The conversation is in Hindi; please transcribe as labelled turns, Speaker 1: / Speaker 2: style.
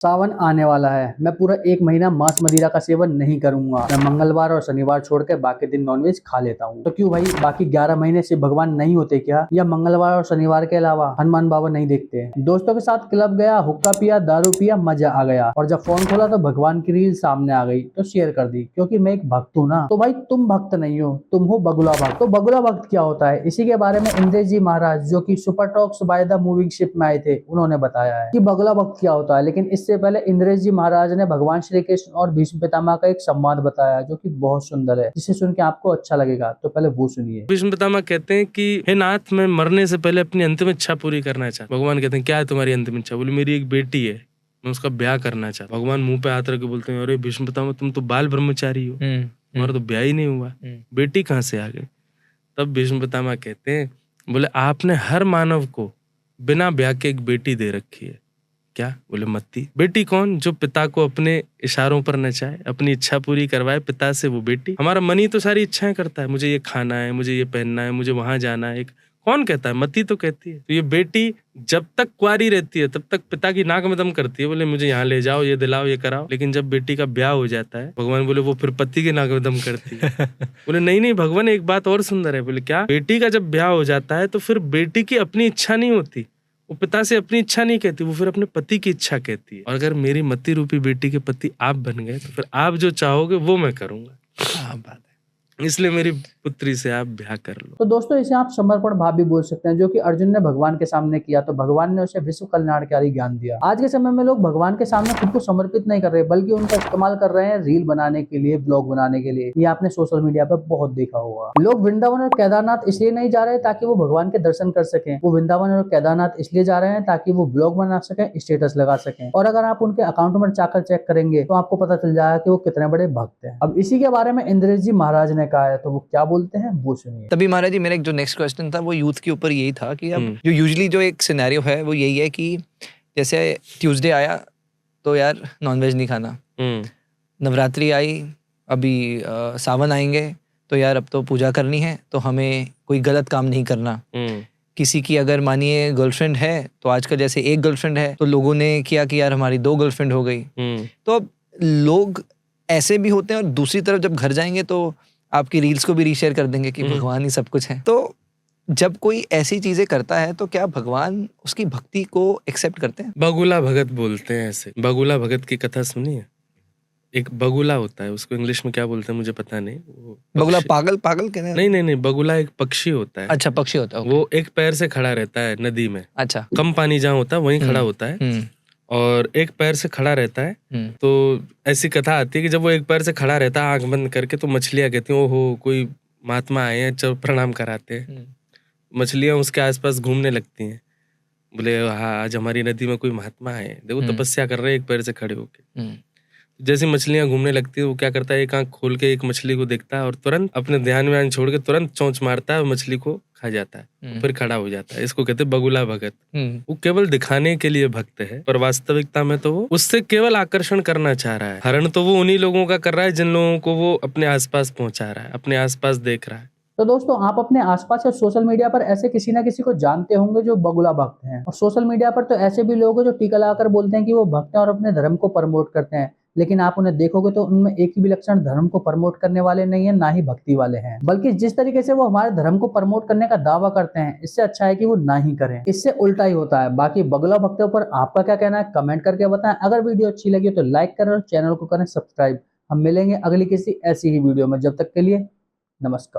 Speaker 1: सावन आने वाला है। मैं पूरा 1 महीना मांस मदिरा का सेवन नहीं करूंगा। मैं मंगलवार और शनिवार छोड़ के बाकी दिन नॉनवेज खा लेता हूँ। तो क्यों भाई, बाकी 11 महीने से भगवान नहीं होते क्या? या मंगलवार और शनिवार के अलावा हनुमान बाबा नहीं देखते? दोस्तों के साथ क्लब गया, हुक्का पिया, दारू पिया, मजा आ गया। और जब फोन खोला तो भगवान की रील सामने आ गई तो शेयर कर दी, क्योंकि मैं एक भक्त हूँ ना। तो भाई तुम भक्त नहीं हो, तुम हो बगुला भक्त। तो बगुला भक्त क्या होता है, इसी के बारे में इंद्रेश जी महाराज, जो कि super talks by the moving ship में आए थे, उन्होंने बताया है कि बगुला भक्त क्या होता है। लेकिन इससे पहले इंद्रेश जी महाराज ने भगवान श्री कृष्ण और भीष्म पितामह का एक संवाद बताया, जो कि बहुत सुंदर है, जिसे सुन के आपको अच्छा लगेगा। तो पहले वो सुनिए।
Speaker 2: भीष्म पितामह कहते हैं कि हे नाथ, मैं मरने से पहले अपनी अंतिम इच्छा पूरी करना चाहता। भगवान कहते हैं क्या है तुम्हारी अंतिम इच्छा? बोले मेरी एक बेटी है, मैं उसका ब्याह करना चाहता। भगवान मुंह पे हाथ रख के बोलते हैं, अरे भीष्म पितामह, तुम तो बाल ब्रह्मचारी हो, तुम्हारा तो ब्याह ही नहीं हुआ, बेटी कहाँ से आ गई? तब भीष्म पितामह कहते हैं, बोले आपने हर मानव को बिना ब्याह के एक बेटी दे रखी है। क्या? बोले मत्ती। बेटी कौन? जो पिता को अपने इशारों पर नचाए, अपनी इच्छा पूरी करवाए पिता से, वो बेटी। हमारा मन ही तो सारी इच्छाएं करता है, मुझे ये खाना है, मुझे ये पहनना है, मुझे वहां जाना है। कौन कहता है? मत्ती तो कहती है। तो ये बेटी जब तक कुंवारी रहती है तब तक पिता की नाक में दम करती है, बोले मुझे यहाँ ले जाओ, ये दिलाओ, ये कराओ। लेकिन जब बेटी का ब्याह हो जाता है, भगवान बोले वो फिर पति की नाक में दम करती है। बोले नहीं नहीं भगवान, एक बात और सुंदर है। बोले क्या? बेटी का जब ब्याह हो जाता है तो फिर बेटी की अपनी इच्छा नहीं होती, वो पिता से अपनी इच्छा नहीं कहती, वो फिर अपने पति की इच्छा कहती है। और अगर मेरी मत्ती रूपी बेटी के पति आप बन गए तो फिर आप जो चाहोगे वो मैं करूंगा। क्या बात है, इसलिए मेरी पुत्री से आप ब्याह कर लो।
Speaker 1: तो दोस्तों इसे आप समर्पण भाव भी बोल सकते हैं, जो कि अर्जुन ने भगवान के सामने किया, तो भगवान ने उसे विश्व कल्याणकारी ज्ञान दिया। आज के समय में लोग भगवान के सामने खुद को समर्पित नहीं कर रहे, बल्कि उनका इस्तेमाल कर रहे हैं रील बनाने के लिए, ब्लॉग बनाने के लिए। ये आपने सोशल मीडिया पर बहुत देखा होगा। लोग वृंदावन और केदारनाथ इसलिए नहीं जा रहे ताकि वो भगवान के दर्शन कर सकें, वो वृंदावन और केदारनाथ इसलिए जा रहे हैं ताकि वो ब्लॉग बना सकें, स्टेटस लगा सकें। और अगर आप उनके अकाउंट में जाकर चेक करेंगे तो आपको पता चल जाएगा कि वो कितने बड़े भक्त हैं। अब इसी के बारे में इंद्रेश जी महाराज ने कहा है, तो वो क्या बोलते हैं वो सुनिए।
Speaker 3: तभी महाराज जी, मेरा जो नेक्स्ट क्वेश्चन था वो यूथ के ऊपर यही था कि अब जो यूजुअली जो एक सिनेरियो है वो यही है कि जैसे ट्यूसडे आया तो यार नॉनवेज नहीं खाना, नवरात्रि आई, अभी सावन आएंगे तो यार अब तो पूजा करनी है, तो हमें कोई गलत काम नहीं करना। किसी की अगर मानिए गर्लफ्रेंड है तो आजकल जैसे एक गर्लफ्रेंड है तो लोगों ने किया कि यार हमारी 2 गर्लफ्रेंड हो गई। तो अब लोग ऐसे भी होते हैं, और दूसरी तरफ जब घर जाएंगे तो आपकी रील्स को भी रीशेयर कर देंगे कि भगवान ही सब कुछ है। तो जब कोई ऐसी चीजें करता है तो क्या भगवान उसकी भक्ति को एक्सेप्ट करते हैं?
Speaker 2: बगुला भगत बोलते हैं ऐसे। बगुला भगत की कथा सुनी है? एक बगुला होता है, उसको इंग्लिश में क्या बोलते हैं मुझे पता नहीं।
Speaker 3: बगुला पागल कहते हैं?
Speaker 2: नहीं, बगुला एक पक्षी होता है।
Speaker 3: अच्छा, पक्षी होता है।
Speaker 2: वो एक पैर से खड़ा रहता है नदी में।
Speaker 3: अच्छा।
Speaker 2: कम पानी जहाँ होता है वहीं खड़ा होता है, और एक पैर से खड़ा रहता है। तो ऐसी कथा आती है कि जब वो एक पैर से खड़ा रहता है आंख बंद करके, तो मछलियां कहती हैं ओहो कोई महात्मा आए हैं, चल प्रणाम कराते हैं। मछलियां उसके आसपास घूमने लगती हैं, बोले हाँ आज हमारी नदी में कोई महात्मा आए, देखो तपस्या कर रहे हैं एक पैर से खड़े होके। जैसे मछलियां घूमने लगती है, वो क्या करता है, एक आंख खोल के एक मछली को देखता है और तुरंत अपने ध्यान में छोड़ के तुरंत चोंच मारता है और मछली को खा जाता है, फिर खड़ा हो जाता है। इसको कहते हैं बगुला भगत। वो केवल दिखाने के लिए भक्त है, पर वास्तविकता में तो वो उससे केवल आकर्षण करना चाह रहा है। हरण तो वो उन्हीं लोगों का कर रहा है जिन लोगों को वो अपने आसपास पहुंचा रहा है, अपने आसपास देख रहा है।
Speaker 1: तो दोस्तों आप अपने आसपास या सोशल मीडिया पर ऐसे किसी ना किसी को जानते होंगे जो बगुला भक्त हैं। और सोशल मीडिया पर तो ऐसे भी लोग हैं जो टीका लगाकर बोलते हैं कि वो भक्त हैं और अपने धर्म को प्रमोट करते हैं, लेकिन आप उन्हें देखोगे तो उनमें एक भी लक्षण धर्म को प्रमोट करने वाले नहीं है, ना ही भक्ति वाले हैं। बल्कि जिस तरीके से वो हमारे धर्म को प्रमोट करने का दावा करते हैं, इससे अच्छा है कि वो ना ही करें, इससे उल्टा ही होता है। बाकी बगुला भक्तों पर आपका क्या कहना है कमेंट करके बताएं। अगर वीडियो अच्छी लगी तो लाइक करें और चैनल को करें सब्सक्राइब। हम मिलेंगे अगली किसी ऐसी ही वीडियो में, जब तक के लिए नमस्कार।